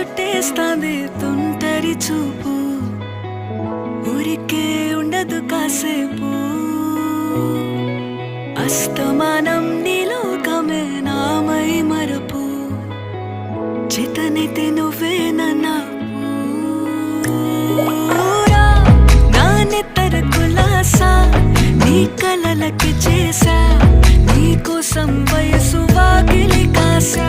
చుట్టేస్తాంది తుంటరి చూపు, ఊరికే ఉండదు కాసేపు. అస్తమానం నీలోకమే నామై మరపు, చేతనైతే నువ్వే నా నెత్తర కులాసా, నీ కలలకి చేసా, నీ కోసం వయసు వాకిలి కాసా.